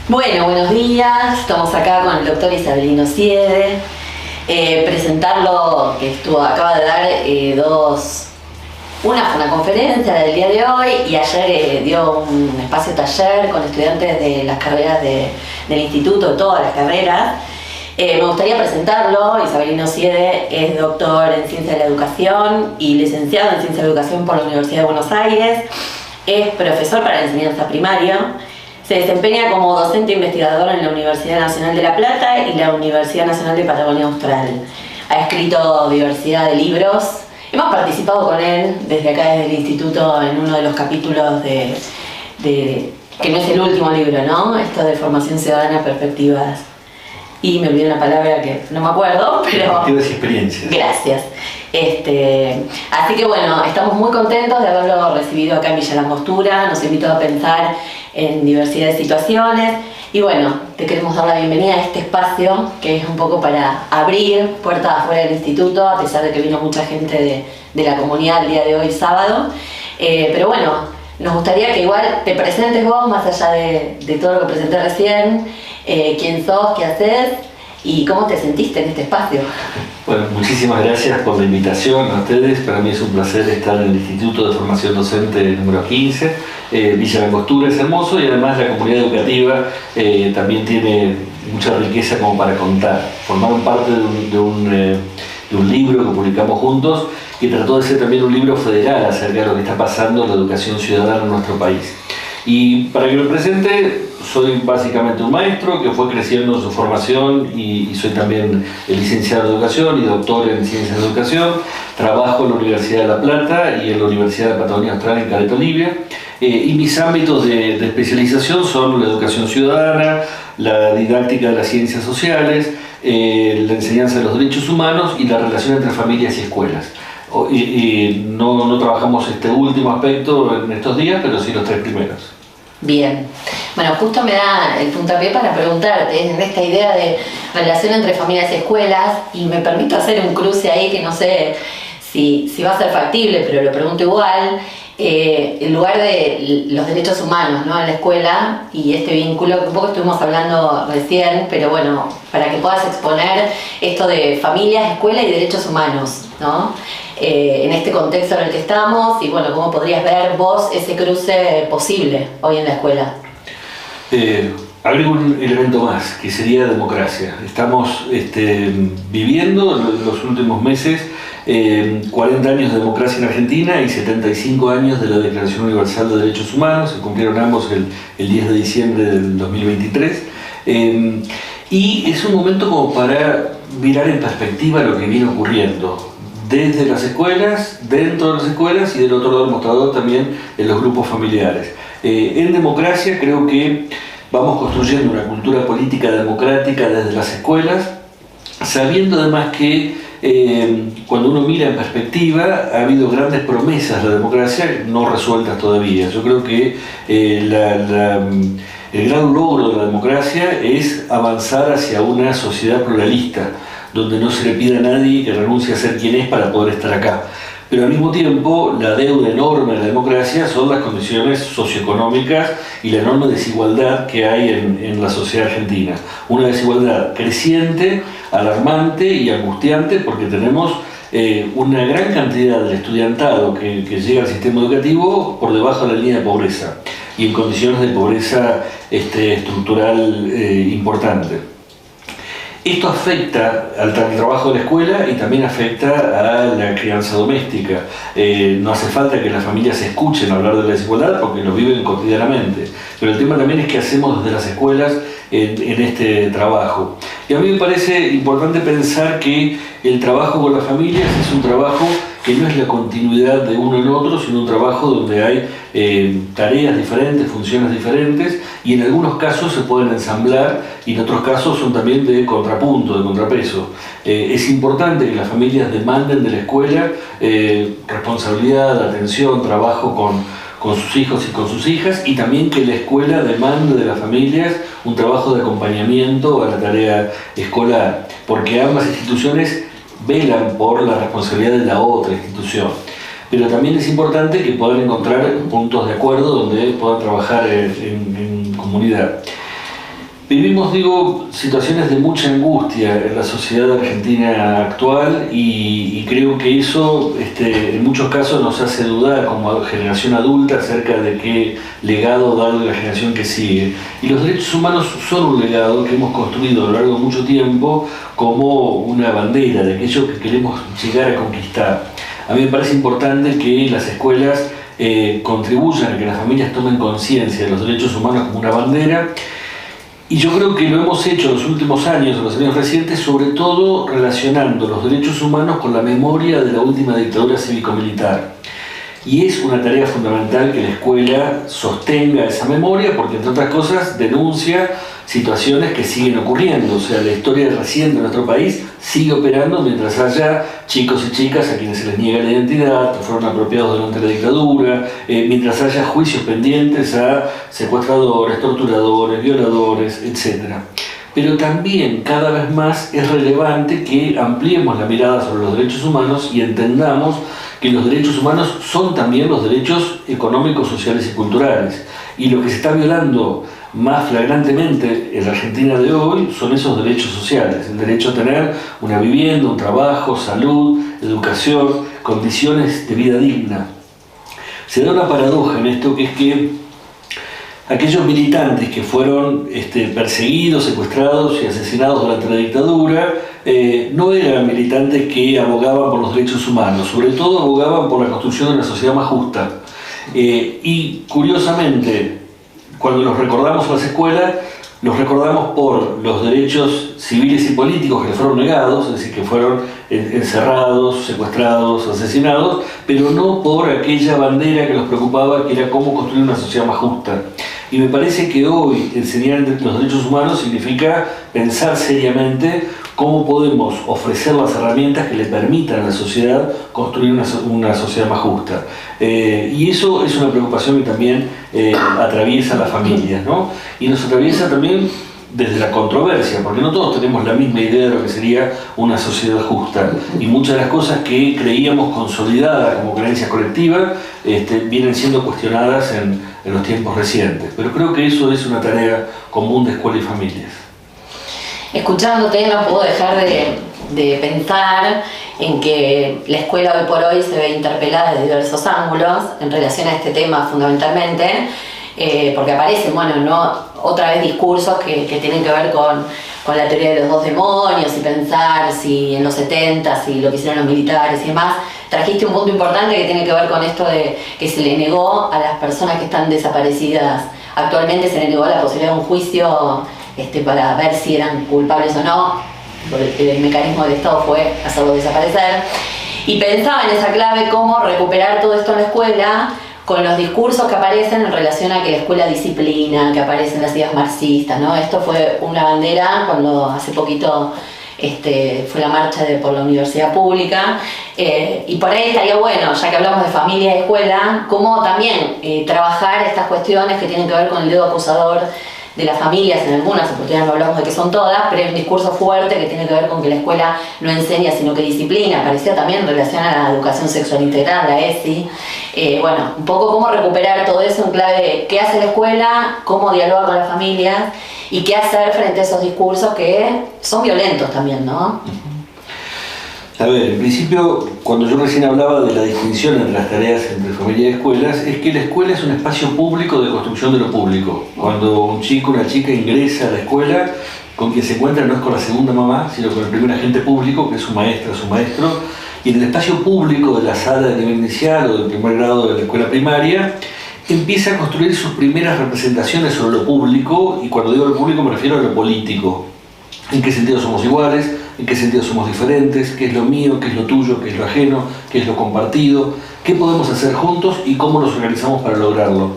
Bueno, buenos días. Estamos acá con el doctor Isabelino Siede. Presentarlo, que acaba de dar una fue una conferencia del día de hoy y ayer dio un espacio taller con estudiantes de las carreras del instituto, de todas las carreras. Me gustaría presentarlo. Isabelino Siede es doctor en Ciencia de la Educación y licenciado en Ciencia de la Educación por la Universidad de Buenos Aires. Es profesor para la enseñanza primaria. Se desempeña como docente investigador en la Universidad Nacional de La Plata y la Universidad Nacional de Patagonia Austral. Ha escrito diversidad de libros. Hemos participado con él desde acá, desde el instituto, en uno de los capítulos que no es el último libro, ¿no? Esto de formación ciudadana, perspectivas. Y me olvidé una palabra que no me acuerdo, pero... Perspectivas y experiencias. Gracias. Así que bueno, estamos muy contentos de haberlo recibido acá en Villa La Angostura. Nos invitó a pensar en diversidad de situaciones. Y bueno, te queremos dar la bienvenida a este espacio, que es un poco para abrir puertas afuera del instituto, a pesar de que vino mucha gente de la comunidad el día de hoy, sábado. Pero bueno, nos gustaría que igual te presentes vos, más allá de todo lo que presenté recién, quién sos, qué haces y cómo te sentiste en este espacio. Bueno, muchísimas gracias por la invitación a ustedes. Para mí es un placer estar en el Instituto de Formación Docente número 15. Villa La Angostura es hermoso y además la comunidad educativa también tiene mucha riqueza como para contar. Formaron parte de un libro que publicamos juntos y trató de ser también un libro federal acerca de lo que está pasando en la educación ciudadana en nuestro país. Y para que lo presente, soy básicamente un maestro que fue creciendo en su formación y soy también licenciado en educación y doctor en ciencias de educación. Trabajo en la Universidad de La Plata y en la Universidad de Patagonia Austral en Caleta Olivia. Y mis ámbitos de especialización son la educación ciudadana, la didáctica de las ciencias sociales, la enseñanza de los derechos humanos y la relación entre familias y escuelas. No trabajamos este último aspecto en estos días, pero sí los tres primeros. Bien. Bueno, justo me da el puntapié para preguntarte en esta idea de relación entre familias y escuelas, y me permito hacer un cruce ahí que no sé si va a ser factible, pero lo pregunto igual. El lugar de los derechos humanos, ¿no?, en la escuela y este vínculo que un poco estuvimos hablando recién, pero bueno, para que puedas exponer esto de familias, escuela y derechos humanos, ¿no? En este contexto en el que estamos y bueno, ¿cómo podrías ver vos ese cruce posible hoy en la escuela? Agrego un elemento más, que sería democracia. Estamos viviendo en los últimos meses 40 años de democracia en Argentina y 75 años de la Declaración Universal de Derechos Humanos. Se cumplieron ambos el 10 de diciembre del 2023. Y es un momento como para mirar en perspectiva lo que viene ocurriendo desde las escuelas, dentro de las escuelas y del otro lado del mostrador también en los grupos familiares. En democracia creo que vamos construyendo una cultura política democrática desde las escuelas, sabiendo además que cuando uno mira en perspectiva ha habido grandes promesas de la democracia no resueltas todavía. Yo creo que el gran logro de la democracia es avanzar hacia una sociedad pluralista, donde no se le pide a nadie que renuncie a ser quien es para poder estar acá. Pero al mismo tiempo, la deuda enorme de la democracia son las condiciones socioeconómicas y la enorme desigualdad que hay en la sociedad argentina. Una desigualdad creciente, alarmante y angustiante porque tenemos una gran cantidad del estudiantado que llega al sistema educativo por debajo de la línea de pobreza y en condiciones de pobreza estructural importante. Esto afecta al trabajo de la escuela y también afecta a la crianza doméstica. No hace falta que las familias escuchen hablar de la desigualdad porque lo viven cotidianamente. Pero el tema también es qué hacemos desde las escuelas en este trabajo. Y a mí me parece importante pensar que el trabajo con las familias es un trabajo que no es la continuidad de uno en otro, sino un trabajo donde hay tareas diferentes, funciones diferentes, y en algunos casos se pueden ensamblar y en otros casos son también de contrapunto, de contrapeso. Es importante que las familias demanden de la escuela responsabilidad, atención, trabajo con sus hijos y con sus hijas, y también que la escuela demande de las familias un trabajo de acompañamiento a la tarea escolar, porque ambas instituciones velan por la responsabilidad de la otra institución. Pero también es importante que puedan encontrar puntos de acuerdo donde puedan trabajar en comunidad. Vivimos, digo, situaciones de mucha angustia en la sociedad argentina actual y creo que eso en muchos casos nos hace dudar como generación adulta acerca de qué legado darle a la generación que sigue. Y los derechos humanos son un legado que hemos construido a lo largo de mucho tiempo como una bandera de aquello que queremos llegar a conquistar. A mí me parece importante que las escuelas contribuyan a que las familias tomen conciencia de los derechos humanos como una bandera. Y yo creo que lo hemos hecho en los últimos años, en los años recientes, sobre todo relacionando los derechos humanos con la memoria de la última dictadura cívico-militar. Y es una tarea fundamental que la escuela sostenga esa memoria porque, entre otras cosas, denuncia situaciones que siguen ocurriendo. O sea, la historia reciente de nuestro país sigue operando mientras haya chicos y chicas a quienes se les niega la identidad, que fueron apropiados durante la dictadura, mientras haya juicios pendientes a secuestradores, torturadores, violadores, etc. Pero también cada vez más es relevante que ampliemos la mirada sobre los derechos humanos y entendamos que los derechos humanos son también los derechos económicos, sociales y culturales. Y lo que se está violando más flagrantemente en la Argentina de hoy son esos derechos sociales, el derecho a tener una vivienda, un trabajo, salud, educación, condiciones de vida digna. Se da una paradoja en esto, que es que aquellos militantes que fueron perseguidos, secuestrados y asesinados durante la dictadura no eran militantes que abogaban por los derechos humanos, sobre todo abogaban por la construcción de una sociedad más justa. Y curiosamente, cuando los recordamos a las escuelas, los recordamos por los derechos civiles y políticos que les fueron negados, es decir, que fueron encerrados, secuestrados, asesinados, pero no por aquella bandera que los preocupaba, que era cómo construir una sociedad más justa. Y me parece que hoy enseñar los derechos humanos significa pensar seriamente cómo podemos ofrecer las herramientas que le permitan a la sociedad construir una sociedad más justa. Y eso es una preocupación que también atraviesa a las familias, ¿no? Y nos atraviesa también desde la controversia, porque no todos tenemos la misma idea de lo que sería una sociedad justa. Y muchas de las cosas que creíamos consolidadas como creencias colectivas vienen siendo cuestionadas en los tiempos recientes. Pero creo que eso es una tarea común de escuela y familias. Escuchándote no puedo dejar de pensar en que la escuela hoy por hoy se ve interpelada desde diversos ángulos en relación a este tema fundamentalmente, porque aparecen, otra vez discursos que tienen que ver con la teoría de los dos demonios y pensar si en los 70, si lo que hicieron los militares y demás. Trajiste un punto importante que tiene que ver con esto de que se le negó a las personas que están desaparecidas. Actualmente se le negó la posibilidad de un juicio para ver si eran culpables o no. El mecanismo del Estado fue hacerlos desaparecer. Y pensaba en esa clave cómo recuperar todo esto en la escuela con los discursos que aparecen en relación a que la escuela disciplina, que aparecen las ideas marxistas, ¿no? Esto fue una bandera cuando hace poquito fue la marcha por la universidad pública, y por ahí estaría bueno, ya que hablamos de familia y escuela, cómo también trabajar estas cuestiones que tienen que ver con el dedo acusador de las familias. En algunas oportunidades no hablamos de que son todas, pero hay un discurso fuerte que tiene que ver con que la escuela no enseña sino que disciplina. Apareció también en relación a la educación sexual integral, la ESI. Un poco cómo recuperar todo eso en clave de qué hace la escuela, cómo dialoga con las familias y qué hacer frente a esos discursos que son violentos también, ¿no? A ver, en principio, cuando yo recién hablaba de la distinción entre las tareas entre familia y escuelas, es que la escuela es un espacio público de construcción de lo público. Cuando un chico o una chica ingresa a la escuela, con quien se encuentra no es con la segunda mamá, sino con el primer agente público, que es su maestra o su maestro, y en el espacio público de la sala de nivel inicial o del primer grado de la escuela primaria, empieza a construir sus primeras representaciones sobre lo público, y cuando digo lo público me refiero a lo político. ¿En qué sentido somos iguales? ¿En qué sentido somos diferentes? ¿Qué es lo mío? ¿Qué es lo tuyo? ¿Qué es lo ajeno? ¿Qué es lo compartido? ¿Qué podemos hacer juntos y cómo nos organizamos para lograrlo?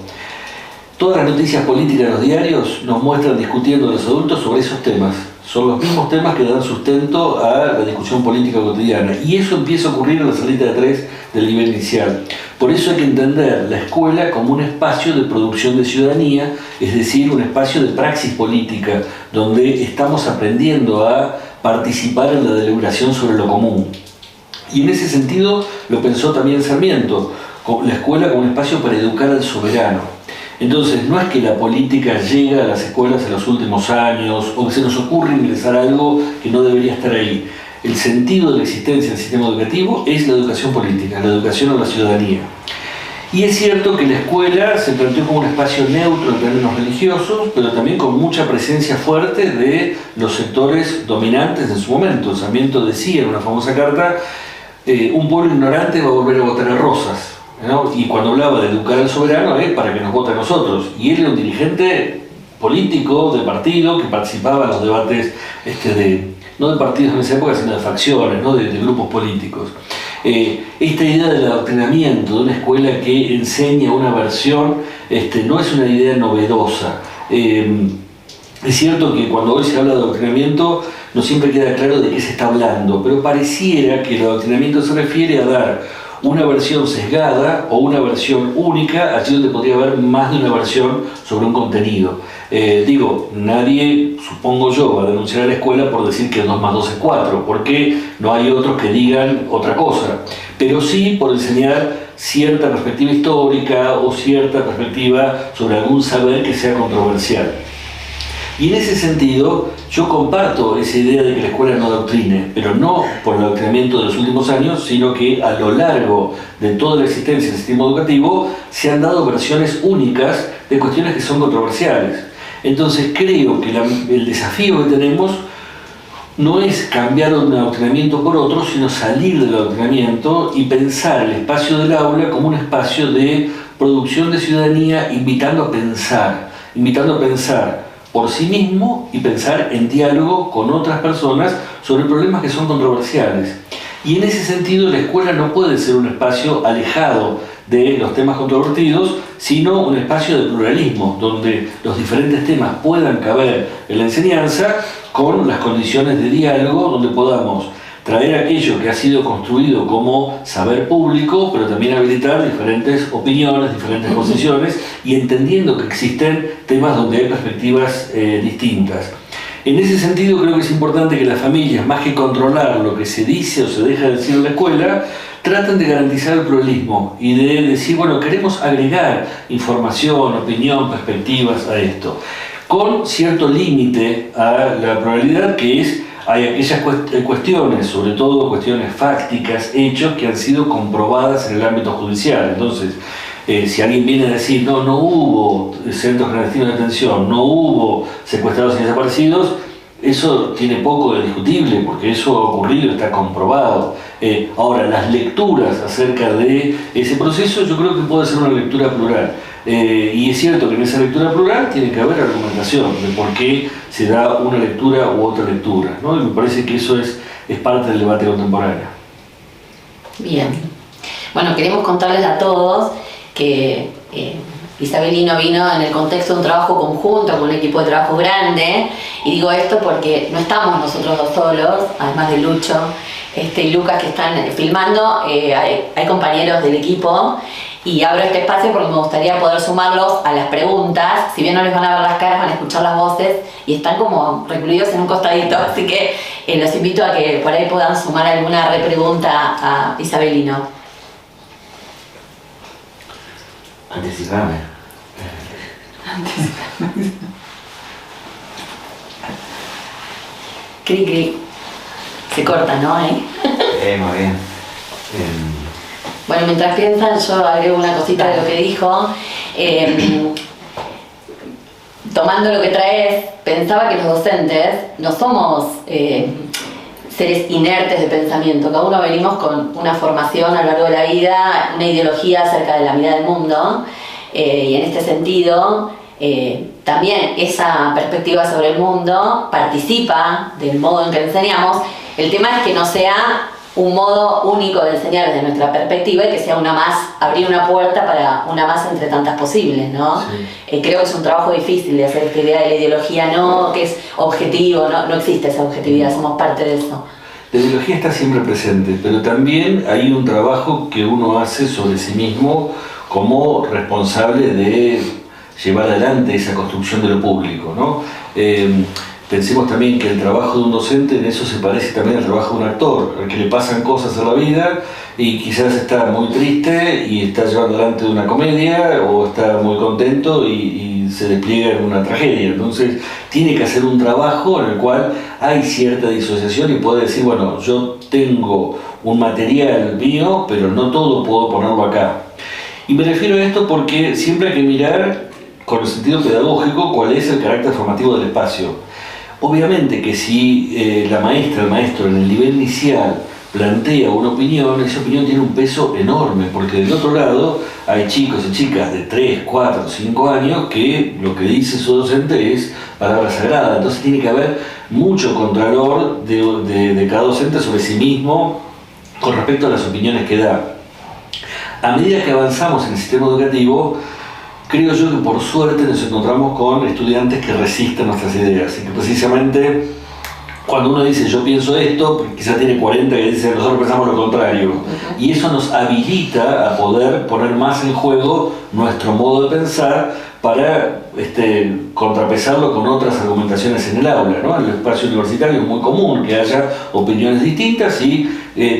Todas las noticias políticas de los diarios nos muestran discutiendo los adultos sobre esos temas. Son los mismos temas que dan sustento a la discusión política cotidiana. Y eso empieza a ocurrir en la salita de 3 del nivel inicial. Por eso hay que entender la escuela como un espacio de producción de ciudadanía, es decir, un espacio de praxis política, donde estamos aprendiendo a participar en la deliberación sobre lo común. Y en ese sentido lo pensó también Sarmiento, la escuela como un espacio para educar al soberano. Entonces, no es que la política llega a las escuelas en los últimos años o que se nos ocurre ingresar algo que no debería estar ahí. El sentido de la existencia del sistema educativo es la educación política, la educación a la ciudadanía. Y es cierto que la escuela se planteó como un espacio neutro en términos religiosos, pero también con mucha presencia fuerte de los sectores dominantes en su momento. Sarmiento decía en una famosa carta, un pueblo ignorante va a volver a votar a Rosas, ¿no? Y cuando hablaba de educar al soberano es para que nos vote a nosotros. Y él era un dirigente político de partido que participaba en los debates no de partidos en esa época, sino de facciones, ¿no? de grupos políticos. Esta idea del adoctrinamiento, de una escuela que enseña una versión, no es una idea novedosa. Es cierto que cuando hoy se habla de adoctrinamiento no siempre queda claro de qué se está hablando, pero pareciera que el adoctrinamiento se refiere a dar una versión sesgada o una versión única, allí donde podría haber más de una versión sobre un contenido. Nadie, supongo yo, va a denunciar a la escuela por decir que 2 más 2 es 4, porque no hay otros que digan otra cosa, pero sí por enseñar cierta perspectiva histórica o cierta perspectiva sobre algún saber que sea controversial. Y en ese sentido, yo comparto esa idea de que la escuela no adoctrine, pero no por el adoctrinamiento de los últimos años, sino que a lo largo de toda la existencia del sistema educativo se han dado versiones únicas de cuestiones que son controversiales. Entonces creo que el desafío que tenemos no es cambiar un adoctrinamiento por otro, sino salir del adoctrinamiento y pensar el espacio del aula como un espacio de producción de ciudadanía, invitando a pensar por sí mismo y pensar en diálogo con otras personas sobre problemas que son controversiales. Y en ese sentido la escuela no puede ser un espacio alejado de los temas controvertidos, sino un espacio de pluralismo, donde los diferentes temas puedan caber en la enseñanza con las condiciones de diálogo, donde podamos traer aquello que ha sido construido como saber público, pero también habilitar diferentes opiniones, diferentes posiciones, y entendiendo que existen temas donde hay perspectivas distintas. En ese sentido creo que es importante que las familias, más que controlar lo que se dice o se deja de decir en la escuela, traten de garantizar el pluralismo y de decir, bueno, queremos agregar información, opinión, perspectivas a esto, con cierto límite a la pluralidad, que es hay aquellas cuestiones, sobre todo cuestiones fácticas, hechos que han sido comprobadas en el ámbito judicial. Entonces, si alguien viene a decir, no hubo centros clandestinos de detención, no hubo secuestrados y desaparecidos, eso tiene poco de discutible, porque eso ha ocurrido, está comprobado. Ahora, las lecturas acerca de ese proceso, yo creo que puede ser una lectura plural. Y es cierto que en esa lectura plural tiene que haber argumentación de por qué se da una lectura u otra lectura, ¿no? Y me parece que eso es parte del debate contemporáneo. Bien. Bueno, queremos contarles a todos que Isabelino vino en el contexto de un trabajo conjunto, con un equipo de trabajo grande, y digo esto porque no estamos nosotros dos solos, además de Lucho y Lucas que están filmando, hay compañeros del equipo, y abro este espacio porque me gustaría poder sumarlos a las preguntas. Si bien no les van a ver las caras, van a escuchar las voces y están como recluidos en un costadito, así que los invito a que por ahí puedan sumar alguna repregunta a Isabelino. Anticipame. Cri, cri. Se corta, ¿no? Muy bien. Bueno, mientras piensan, yo agrego una cosita de lo que dijo. Tomando lo que traes, pensaba que los docentes no somos seres inertes de pensamiento. Cada uno venimos con una formación a lo largo de la vida, una ideología acerca de la mirada del mundo, y en este sentido también esa perspectiva sobre el mundo participa del modo en que enseñamos. El tema es que no sea un modo único de enseñar desde nuestra perspectiva y que sea una más, abrir una puerta para una más entre tantas posibles, ¿no? Sí. Creo que es un trabajo difícil de hacer esta idea de la ideología, no que es objetivo, no existe esa objetividad, somos parte de eso. La ideología está siempre presente, pero también hay un trabajo que uno hace sobre sí mismo como responsable de llevar adelante esa construcción de lo público, ¿no? Pensemos también que el trabajo de un docente en eso se parece también al trabajo de un actor, al que le pasan cosas en la vida y quizás está muy triste y está llevando adelante una comedia, o está muy contento y se despliega en una tragedia. Entonces tiene que hacer un trabajo en el cual hay cierta disociación y puede decir, bueno, yo tengo un material mío, pero no todo puedo ponerlo acá. Y me refiero a esto porque siempre hay que mirar con el sentido pedagógico cuál es el carácter formativo del espacio. Obviamente que si la maestra, el maestro en el nivel inicial plantea una opinión, esa opinión tiene un peso enorme, porque del otro lado hay chicos y chicas de 3, 4, 5 años que lo que dice su docente es palabra sagrada. Entonces tiene que haber mucho contralor de cada docente sobre sí mismo con respecto a las opiniones que da. A medida que avanzamos en el sistema educativo, creo yo que por suerte nos encontramos con estudiantes que resisten nuestras ideas y que precisamente cuando uno dice yo pienso esto, quizás tiene 40 que dicen nosotros pensamos lo contrario, y eso nos habilita a poder poner más en juego nuestro modo de pensar para contrapesarlo con otras argumentaciones en el aula, ¿no? En el espacio universitario es muy común que haya opiniones distintas y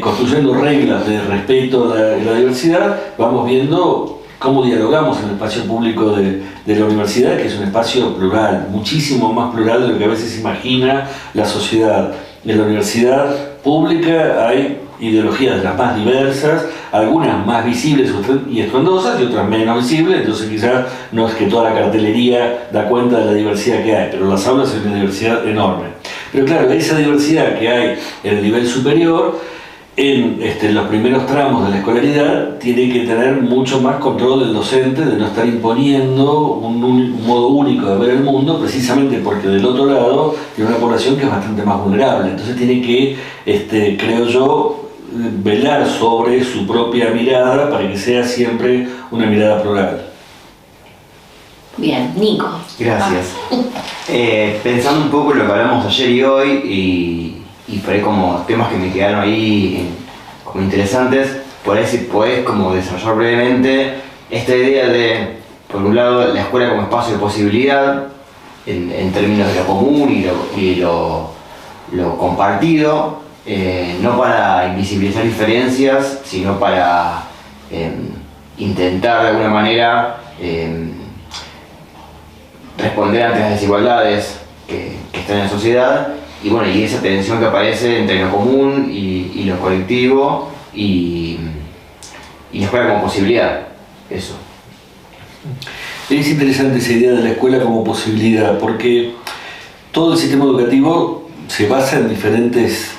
construyendo reglas de respeto a la diversidad vamos viendo cómo dialogamos en el espacio público de la universidad, que es un espacio plural, muchísimo más plural de lo que a veces imagina la sociedad. En la universidad pública hay ideologías de las más diversas, algunas más visibles y estruendosas y otras menos visibles, entonces quizás no es que toda la cartelería da cuenta de la diversidad que hay, pero las aulas es una diversidad enorme. Pero claro, esa diversidad que hay en el nivel superior, en los primeros tramos de la escolaridad, tiene que tener mucho más control del docente, de no estar imponiendo un modo único de ver el mundo, precisamente porque del otro lado tiene una población que es bastante más vulnerable. Entonces tiene que, creo yo, velar sobre su propia mirada para que sea siempre una mirada plural. Bien, Nico. Gracias. Pensando un poco en lo que hablamos ayer y hoy, y por ahí como temas que me quedaron ahí como interesantes, por ahí si podés como desarrollar brevemente esta idea de, por un lado, la escuela como espacio de posibilidad en términos de lo común y lo compartido, no para invisibilizar diferencias, sino para intentar de alguna manera responder ante las desigualdades que están en la sociedad. Y bueno, y esa tensión que aparece entre lo común y lo colectivo y la escuela como posibilidad, eso. Es interesante esa idea de la escuela como posibilidad, porque todo el sistema educativo se basa en diferentes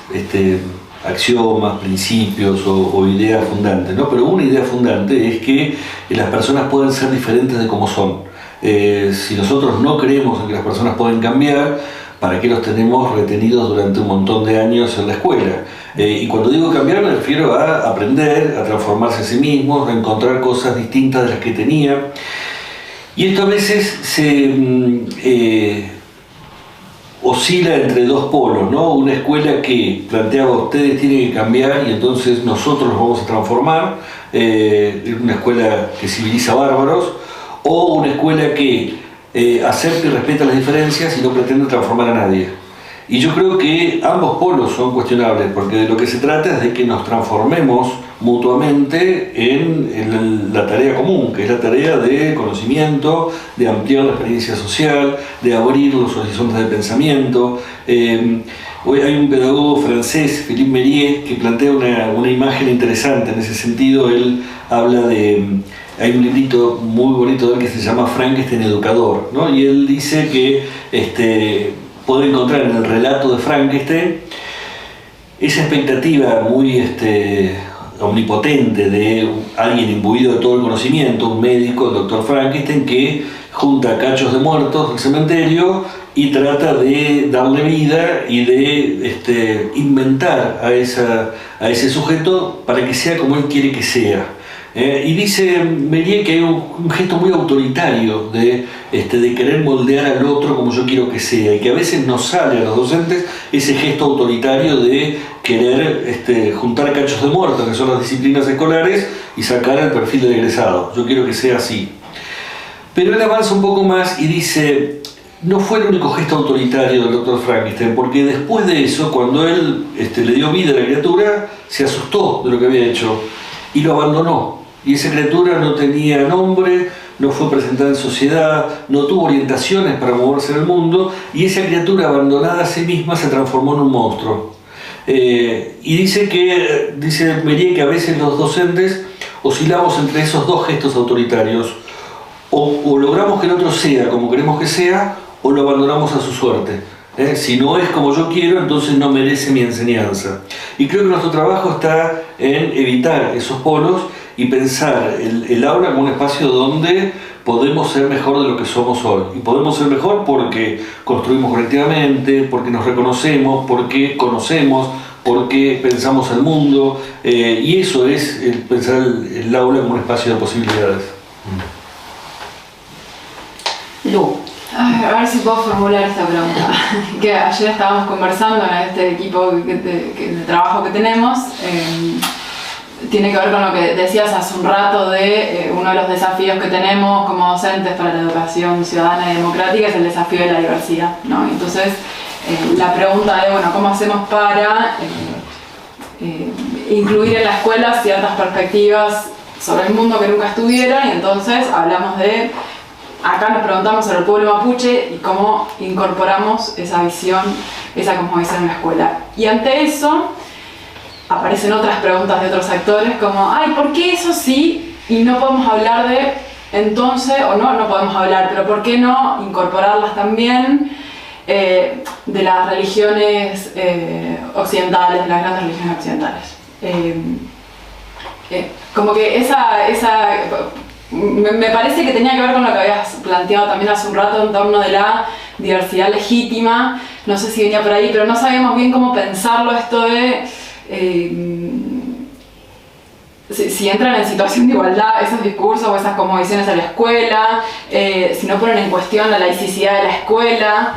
axiomas, principios o ideas fundantes, ¿no? Pero una idea fundante es que las personas pueden ser diferentes de como son. Si nosotros no creemos en que las personas pueden cambiar, ¿para qué los tenemos retenidos durante un montón de años en la escuela? Y cuando digo cambiar me refiero a aprender, a transformarse a sí mismos, a encontrar cosas distintas de las que tenía. Y esto a veces se oscila entre dos polos, ¿no? Una escuela que planteaba ustedes tienen que cambiar y entonces nosotros nos vamos a transformar, una escuela que civiliza bárbaros, o una escuela que acepta y respeta las diferencias y no pretende transformar a nadie. Y yo creo que ambos polos son cuestionables, porque de lo que se trata es de que nos transformemos mutuamente en la tarea común, que es la tarea de conocimiento, de ampliar la experiencia social, de abrir los horizontes de pensamiento. Hoy hay un pedagogo francés, Philippe Méliès, que plantea una imagen interesante en ese sentido. Él habla de... Hay un librito muy bonito de él que se llama Frankenstein Educador, ¿no? Y él dice que puede encontrar en el relato de Frankenstein esa expectativa muy omnipotente de alguien imbuido de todo el conocimiento, un médico, el doctor Frankenstein, que junta cachos de muertos del cementerio y trata de darle vida y de inventar a ese sujeto para que sea como él quiere que sea. Y dice Méliès que hay un gesto muy autoritario de querer moldear al otro como yo quiero que sea, y que a veces nos sale a los docentes ese gesto autoritario de querer juntar cachos de muertos, que son las disciplinas escolares, y sacar el perfil del egresado. Yo quiero que sea así. Pero él avanza un poco más y dice, no fue el único gesto autoritario del Dr. Frankenstein, porque después de eso, cuando él le dio vida a la criatura, se asustó de lo que había hecho y lo abandonó. Y esa criatura no tenía nombre, no fue presentada en sociedad, no tuvo orientaciones para moverse en el mundo, y esa criatura abandonada a sí misma se transformó en un monstruo. Y dice Mérier que a veces los docentes oscilamos entre esos dos gestos autoritarios. O logramos que el otro sea como queremos que sea, o lo abandonamos a su suerte. Si no es como yo quiero, entonces no merece mi enseñanza. Y creo que nuestro trabajo está en evitar esos polos y pensar el aula como un espacio donde podemos ser mejor de lo que somos hoy. Y podemos ser mejor porque construimos colectivamente, porque nos reconocemos, porque conocemos, porque pensamos el mundo. Y eso es pensar el aula como un espacio de posibilidades. Lu. A ver si puedo formular esta pregunta. Que ayer estábamos conversando en este equipo de trabajo que tenemos. Tiene que ver con lo que decías hace un rato de uno de los desafíos que tenemos como docentes para la educación ciudadana y democrática es el desafío de la diversidad, ¿no? Entonces, la pregunta de, bueno, ¿cómo hacemos para incluir en la escuela ciertas perspectivas sobre el mundo que nunca estuvieron? Y entonces hablamos de, acá nos preguntamos sobre el pueblo mapuche y cómo incorporamos esa visión, esa cosmovisión en la escuela. Y ante eso aparecen otras preguntas de otros actores como, ay, ¿por qué eso sí? Y no podemos hablar de, entonces, o no podemos hablar, pero ¿por qué no incorporarlas también de las religiones occidentales, de las grandes religiones occidentales? Como que me parece que tenía que ver con lo que habías planteado también hace un rato en torno de la diversidad legítima. No sé si venía por ahí, pero no sabíamos bien cómo pensarlo esto de si entran en situación de igualdad esos discursos o esas cosmovisiones a la escuela, si no ponen en cuestión la laicidad de la escuela.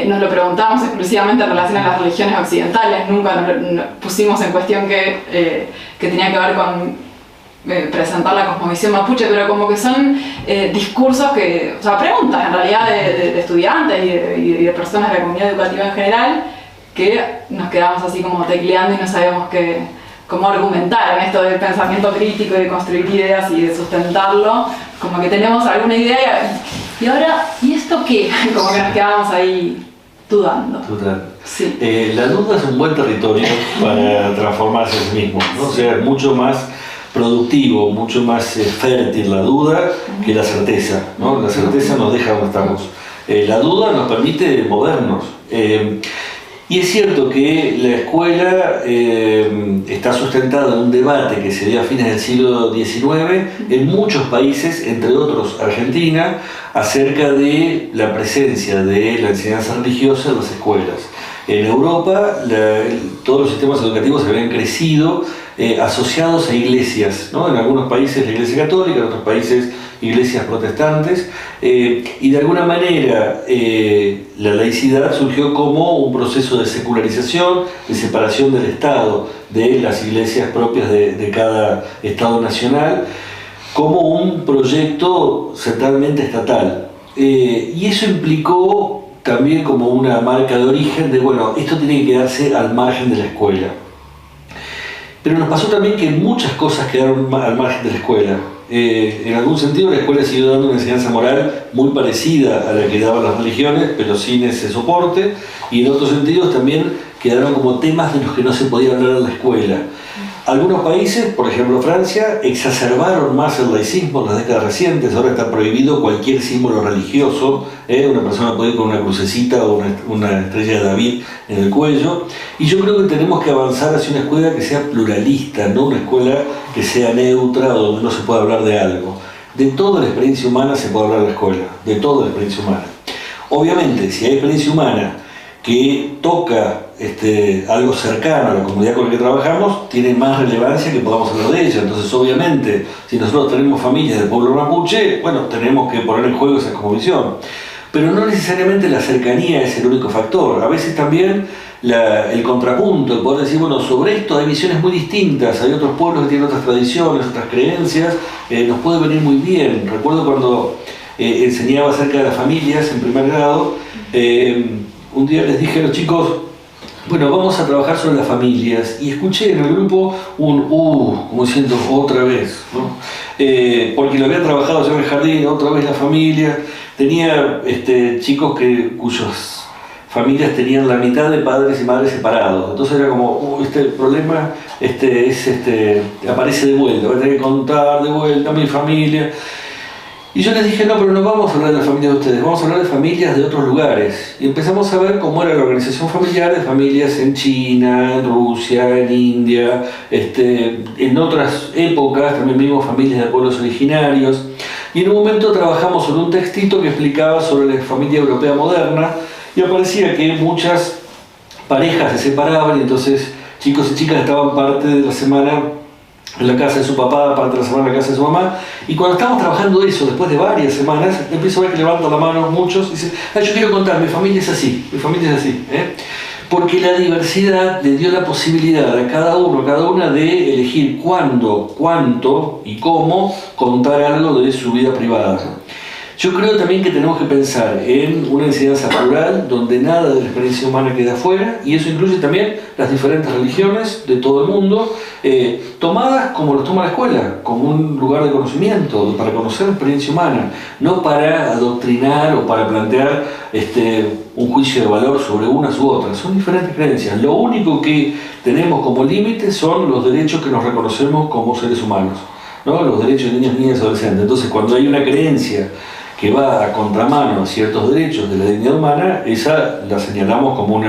Nos lo preguntamos exclusivamente en relación a las religiones occidentales, nunca nos pusimos en cuestión que tenía que ver con presentar la cosmovisión mapuche, pero como que son discursos que, o sea, preguntas en realidad de estudiantes y de personas de la comunidad educativa en general, que nos quedamos así como tecleando y no sabíamos cómo argumentar en esto del pensamiento crítico y de construir ideas y de sustentarlo. Como que tenemos alguna idea y ahora, ¿y esto qué? Como que nos quedamos ahí dudando. Total. Sí. La duda es un buen territorio para transformarse en sí mismo, ¿no? O sea, es mucho más productivo, mucho más fértil la duda que la certeza, ¿no? La certeza nos deja donde estamos. La duda nos permite movernos. Y es cierto que la escuela está sustentada en un debate que se dio a fines del siglo XIX en muchos países, entre otros Argentina, acerca de la presencia de la enseñanza religiosa en las escuelas. En Europa todos los sistemas educativos habían crecido asociados a iglesias, ¿no? En algunos países la iglesia católica, en otros países iglesias protestantes, y de alguna manera la laicidad surgió como un proceso de secularización, de separación del Estado de las iglesias propias de cada Estado nacional, como un proyecto centralmente estatal. Y eso implicó también como una marca de origen de, bueno, esto tiene que quedarse al margen de la escuela. Pero nos pasó también que muchas cosas quedaron al margen de la escuela. En algún sentido la escuela siguió dando una enseñanza moral muy parecida a la que daban las religiones, pero sin ese soporte, y en otros sentidos también quedaron como temas de los que no se podía hablar en la escuela. Algunos países, por ejemplo Francia, exacerbaron más el laicismo en las décadas recientes. Ahora está prohibido cualquier símbolo religioso, una persona puede ir con una crucecita o una estrella de David en el cuello, y yo creo que tenemos que avanzar hacia una escuela que sea pluralista, no una escuela que sea neutra o donde no se pueda hablar de algo. De toda la experiencia humana se puede hablar en la escuela, de toda la experiencia humana. Obviamente, si hay experiencia humana que toca algo cercano a la comunidad con la que trabajamos, tiene más relevancia que podamos hablar de ella. Entonces, obviamente, si nosotros tenemos familias del pueblo mapuche, bueno, tenemos que poner en juego esa cosmovisión. Pero no necesariamente la cercanía es el único factor. A veces también el contrapunto, el poder decir, bueno, sobre esto hay visiones muy distintas, hay otros pueblos que tienen otras tradiciones, otras creencias, nos puede venir muy bien. Recuerdo cuando enseñaba acerca de las familias en primer grado, un día les dije a los chicos, bueno, vamos a trabajar sobre las familias, y escuché en el grupo como diciendo otra vez, ¿no? Porque lo había trabajado yo en el jardín, otra vez la familia. Tenía chicos cuyas familias tenían la mitad de padres y madres separados, entonces era como, este problema aparece de vuelta, voy a tener que contar de vuelta a mi familia. Y yo les dije, no, pero no vamos a hablar de la familia de ustedes, vamos a hablar de familias de otros lugares. Y empezamos a ver cómo era la organización familiar de familias en China, en Rusia, en India, en otras épocas, también vimos familias de pueblos originarios. Y en un momento trabajamos sobre un textito que explicaba sobre la familia europea moderna, y aparecía que muchas parejas se separaban, y entonces chicos y chicas estaban parte de la semana en la casa de su papá, parte de la semana en la casa de su mamá, y cuando estábamos trabajando eso, después de varias semanas, empiezo a ver que levantan la mano muchos y dicen, yo quiero contar, mi familia es así, porque la diversidad le dio la posibilidad a cada uno, a cada una de elegir cuándo, cuánto y cómo contar algo de su vida privada. Yo creo también que tenemos que pensar en una enseñanza plural donde nada de la experiencia humana queda afuera, y eso incluye también las diferentes religiones de todo el mundo, tomadas como los toma la escuela, como un lugar de conocimiento, para conocer la experiencia humana, no para adoctrinar o para plantear un juicio de valor sobre unas u otras. Son diferentes creencias. Lo único que tenemos como límite son los derechos que nos reconocemos como seres humanos, ¿no? Los derechos de niños, niñas y adolescentes. Entonces, cuando hay una creencia que va a contramano a ciertos derechos de la dignidad humana, esa la señalamos como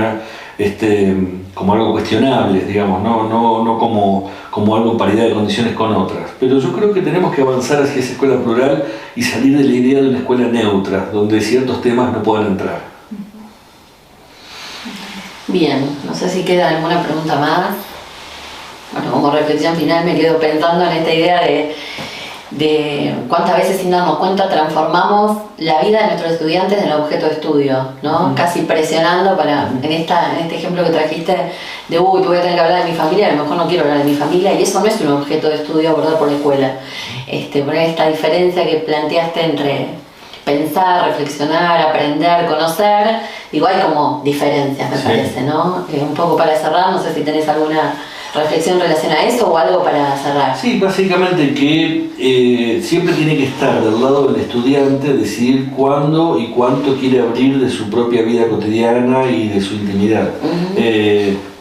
como algo cuestionable, digamos, no como algo en paridad de condiciones con otras. Pero yo creo que tenemos que avanzar hacia esa escuela plural y salir de la idea de una escuela neutra, donde ciertos temas no puedan entrar. Bien, no sé si queda alguna pregunta más. Bueno, como reflexión final me quedo pensando en esta idea de cuántas veces sin darnos cuenta transformamos la vida de nuestros estudiantes en el objeto de estudio, ¿no? Casi presionando en este ejemplo que trajiste de voy a tener que hablar de mi familia, a lo mejor no quiero hablar de mi familia, y eso no es un objeto de estudio abordado por la escuela. Poner esta diferencia que planteaste entre pensar, reflexionar, aprender, conocer, igual como diferencias me parece, ¿no? Un poco para cerrar, no sé si tenés alguna reflexión en relación a eso o algo para cerrar. Sí, básicamente que siempre tiene que estar del lado del estudiante decidir cuándo y cuánto quiere abrir de su propia vida cotidiana y de su intimidad.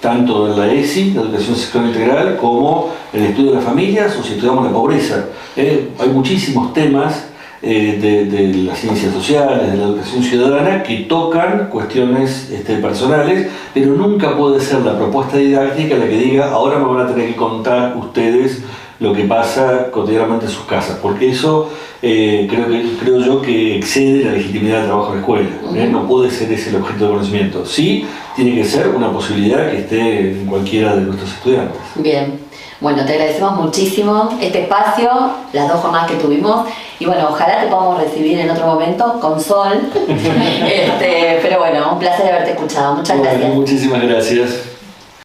Tanto en la ESI, la educación sexual integral, como en el estudio de las familias o si estudiamos la pobreza. Hay muchísimos temas de las ciencias sociales, de la educación ciudadana, que tocan cuestiones personales, pero nunca puede ser la propuesta didáctica la que diga ahora me van a tener que contar ustedes lo que pasa cotidianamente en sus casas, porque eso creo yo que excede la legitimidad del trabajo de la escuela. No puede ser ese el objeto de conocimiento. Sí, tiene que ser una posibilidad que esté en cualquiera de nuestros estudiantes. Bien. Bueno, te agradecemos muchísimo este espacio, las 2 jornadas que tuvimos, y bueno, ojalá te podamos recibir en otro momento con sol, pero bueno, un placer haberte escuchado. Muchas gracias. Muchísimas gracias.